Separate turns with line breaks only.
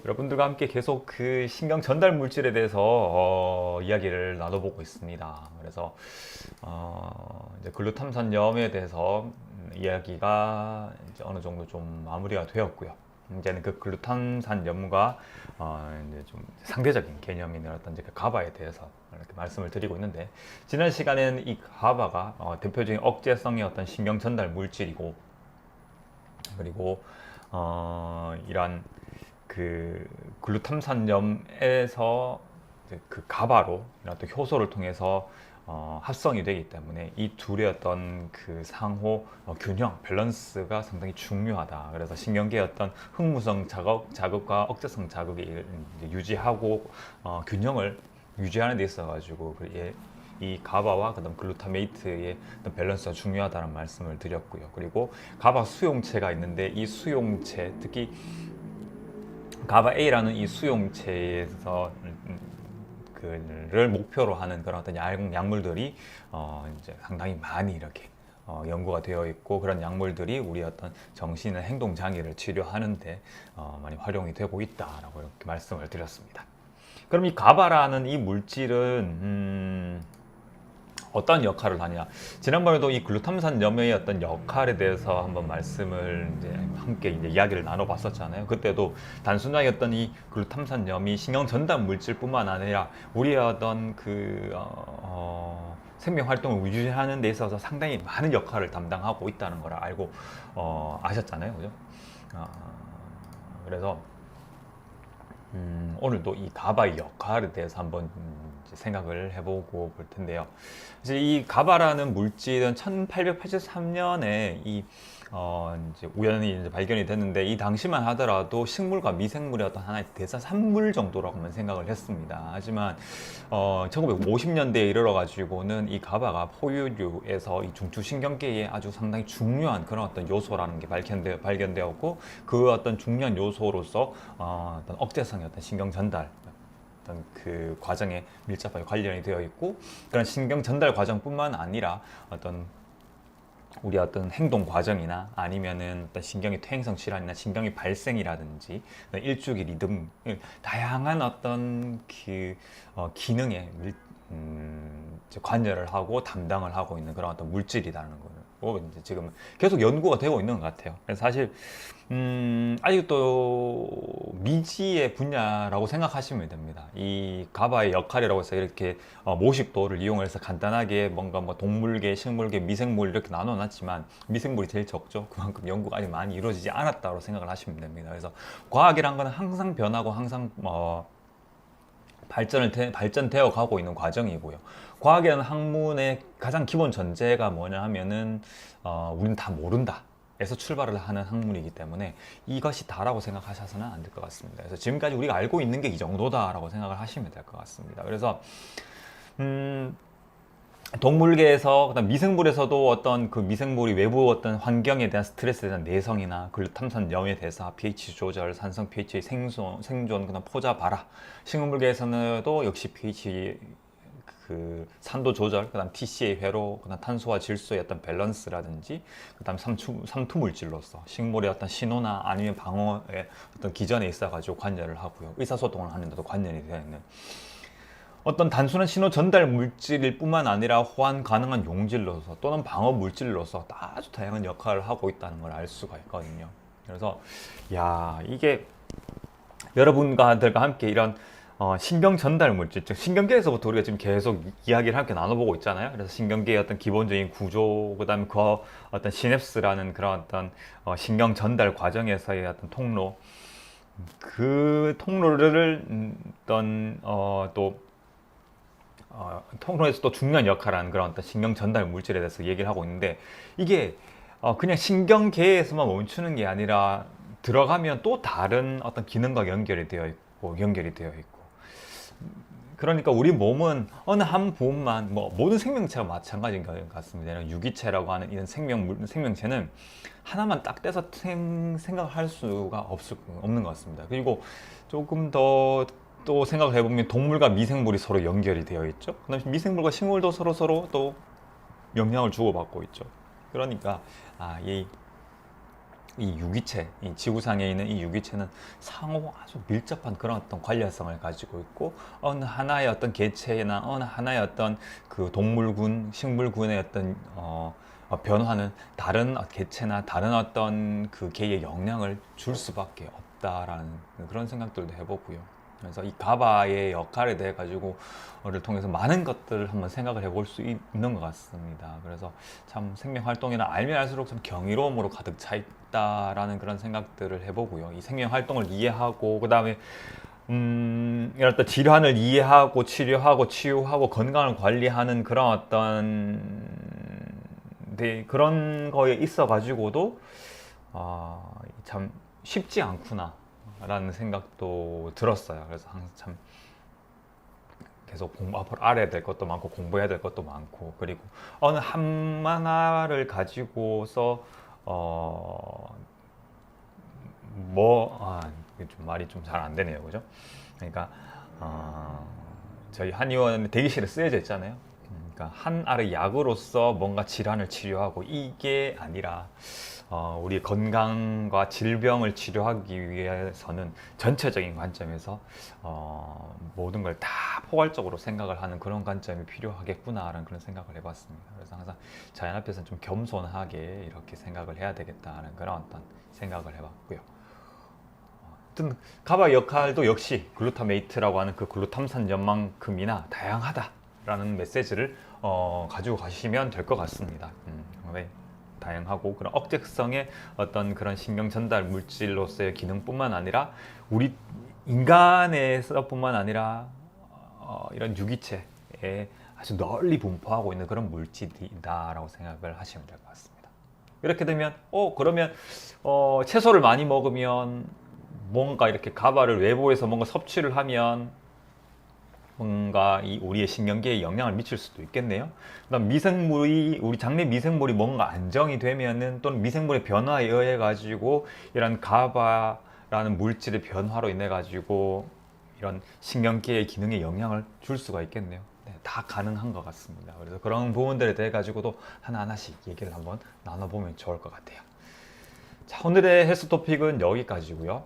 여러분들과 함께 계속 그 신경 전달 물질에 대해서 이야기를 나눠보고 있습니다. 그래서 이제 글루탐산염에 대해서 이야기가 이제 어느 정도 좀 마무리가 되었고요. 이제는 그 글루탐산염과 이제 좀 상대적인 개념인 어떤 이제 그 가바에 대해서 이렇게 말씀을 드리고 있는데, 지난 시간에는 이 가바가 대표적인 억제성의 어떤 신경 전달 물질이고, 그리고 이러한 그 글루탐산염에서 그 가바로 이런 또 효소를 통해서 합성이 되기 때문에 이 둘의 어떤 그 상호 균형, 밸런스가 상당히 중요하다. 그래서 신경계의 어떤 흥무성 자극과 억제성 자극을 이제 유지하고 균형을 유지하는 데 있어 가지고 이 가바와 그다음 글루타메이트의 어떤 밸런스가 중요하다는 말씀을 드렸고요. 그리고 가바 수용체가 있는데, 이 수용체, 특히 가바 A라는 이 수용체에서 그를 목표로 하는 그런 어떤 약물들이 이제 상당히 많이 이렇게 연구가 되어 있고, 그런 약물들이 우리 어떤 정신의 행동 장애를 치료하는데 많이 활용이 되고 있다라고 이렇게 말씀을 드렸습니다. 그럼 이 가바라는 이 물질은 어떤 역할을 하냐? 지난번에도 이 글루탐산염의 어떤 역할에 대해서 한번 말씀을 이제 함께 이제 이야기를 나눠봤었잖아요. 그때도 단순하게 어떤 이 글루탐산염이 신경 전달 물질뿐만 아니라 우리의 어떤 그 생명 활동을 유지하는 데 있어서 상당히 많은 역할을 담당하고 있다는 걸 알고 아셨잖아요, 그죠? 어, 그래서 오늘도 이 가바의 역할에 대해서 한번 생각을 해보고 볼 텐데요. 이제 이 가바라는 물질은 1883년에 이제 우연히 이제 발견이 됐는데, 이 당시만 하더라도 식물과 미생물의 어떤 하나의 대사 산물 정도라고만 생각을 했습니다. 하지만 1950년대에 이르러 가지고는 이 가바가 포유류에서 이 중추신경계에 아주 상당히 중요한 그런 어떤 요소라는 게 발견되었고, 그 어떤 중요한 요소로서 어떤 억제성의 어떤 신경 전달 어떤 그 과정에 밀접하게 관련이 되어 있고, 그런 신경 전달 과정뿐만 아니라 어떤 우리 어떤 행동 과정이나 아니면은 어떤 신경의 퇴행성 질환이나 신경의 발생이라든지 일주기 리듬, 다양한 어떤 그 기능에 관여를 하고 담당을 하고 있는 그런 어떤 물질이라는 거를 이제 지금 계속 연구가 되고 있는 것 같아요. 그래서 사실 아직도 미지의 분야라고 생각하시면 됩니다. 이 가바의 역할이라고 해서 이렇게 모식도를 이용해서 간단하게 뭔가 뭐 동물계, 식물계, 미생물 이렇게 나눠놨지만, 미생물이 제일 적죠. 그만큼 연구가 아직 많이 이루어지지 않았다고 생각을 하시면 됩니다. 그래서 과학이란 거는 항상 변하고 항상 발전되어 가고 있는 과정이고요. 과학이라는 학문의 가장 기본 전제가 뭐냐 하면은 우리는 다 모른다 에서 출발을 하는 학문이기 때문에 이것이 다라고 생각하셔서는 안 될 것 같습니다. 그래서 지금까지 우리가 알고 있는 게 이 정도다라고 생각을 하시면 될 것 같습니다. 그래서 동물계에서, 그다음 미생물에서도 어떤 그 미생물이 외부 어떤 환경에 대한 스트레스에 대한 내성이나 글루탐산염에 대해서 pH 조절, 산성 pH 생존, 그다음 포자 발화. 식물계에서는도 역시 pH 그 산도 조절, 그다음 TCA 회로, 그다음 탄소와 질소의 어떤 밸런스라든지, 그다음 삼투 물질로서 식물의 어떤 신호나 아니면 방어의 어떤 기전에 있어가지고 관여를 하고요. 의사소통을 하는데도 관련이 되어 있는 어떤 단순한 신호 전달 물질일 뿐만 아니라 호환 가능한 용질로서 또는 방어 물질로서 아주 다양한 역할을 하고 있다는 걸 알 수가 있거든요. 그래서 이게 여러분들과 함께 이런 신경 전달 물질, 즉 신경계에서부터 우리가 지금 계속 이야기를 함께 나눠보고 있잖아요. 그래서 신경계의 어떤 기본적인 구조, 그다음에 그 어떤 시냅스라는 그런 어떤 신경 전달 과정에서의 어떤 통로, 그 통로를 어떤 또 통로에서 또 중요한 역할을 하는 그런 어떤 신경 전달 물질에 대해서 얘기를 하고 있는데, 이게 그냥 신경계에서만 멈추는 게 아니라 들어가면 또 다른 어떤 기능과 연결이 되어 있고, 그러니까 우리 몸은 어느 한 부분만, 뭐 모든 생명체가 마찬가지인 것 같습니다. 유기체라고 하는 이런 생명체는 하나만 딱 떼서 생각할 수가 없는 것 같습니다. 그리고 조금 더 또 생각을 해보면 동물과 미생물이 서로 연결이 되어 있죠. 그다음에 미생물과 식물도 서로 또 영향을 주고받고 있죠. 그러니까 이 이 유기체, 이 지구상에 있는 이 유기체는 상호 아주 밀접한 그런 어떤 관련성을 가지고 있고, 어느 하나의 어떤 개체나 어느 하나의 어떤 그 동물군, 식물군의 어떤 변화는 다른 개체나 다른 어떤 그 개에 영향을 줄 수밖에 없다라는 그런 생각들도 해보고요. 그래서 이 가바의 역할에 대해 가지고를 통해서 많은 것들을 한번 생각을 해볼 수 있는 것 같습니다. 그래서 참 생명 활동이나 알면 알수록 참 경이로움으로 가득 차 있다라는 그런 생각들을 해보고요. 이 생명 활동을 이해하고 그다음에 이런 어떤 질환을 이해하고 치료하고 치유하고 건강을 관리하는 그런 어떤 그런 거에 있어 가지고도 참 쉽지 않구나 라는 생각도 들었어요. 그래서 항상 참 계속 앞으로 알아야 될 것도 많고 공부해야 될 것도 많고, 그리고 어느 하나를 가지고서 이게 좀 말이 좀 잘 안 되네요, 그죠? 그러니까 저희 한의원 대기실에 쓰여져 있잖아요. 그러니까 한 알의 약으로서 뭔가 질환을 치료하고 이게 아니라 우리 건강과 질병을 치료하기 위해서는 전체적인 관점에서 모든 걸 다 포괄적으로 생각을 하는 그런 관점이 필요하겠구나라는 그런 생각을 해봤습니다. 그래서 항상 자연 앞에서는 좀 겸손하게 이렇게 생각을 해야 되겠다는 그런 어떤 생각을 해봤고요. 어떤 가바 역할도 역시 글루타메이트라고 하는 그 글루탐산 연만큼이나 다양하다라는 메시지를 가지고 가시면 될 것 같습니다. 네. 다양하고 그런 억제성의 어떤 그런 신경 전달 물질로서의 기능뿐만 아니라 우리 인간에서뿐만 아니라 이런 유기체에 아주 널리 분포하고 있는 그런 물질이다라고 생각을 하시면 될 것 같습니다. 이렇게 되면 그러면 채소를 많이 먹으면 뭔가 이렇게 가바를 외부에서 뭔가 섭취를 하면 뭔가 우리의 신경계에 영향을 미칠 수도 있겠네요. 그다음 미생물이 우리 장내 미생물이 뭔가 안정이 되면은 또는 미생물의 변화에 의해 가지고 이런 가바라는 물질의 변화로 인해 가지고 이런 신경계의 기능에 영향을 줄 수가 있겠네요. 네, 다 가능한 것 같습니다. 그래서 그런 부분들에 대해 가지고도 하나하나씩 얘기를 한번 나눠보면 좋을 것 같아요. 자, 오늘의 헬스 토픽은 여기까지고요.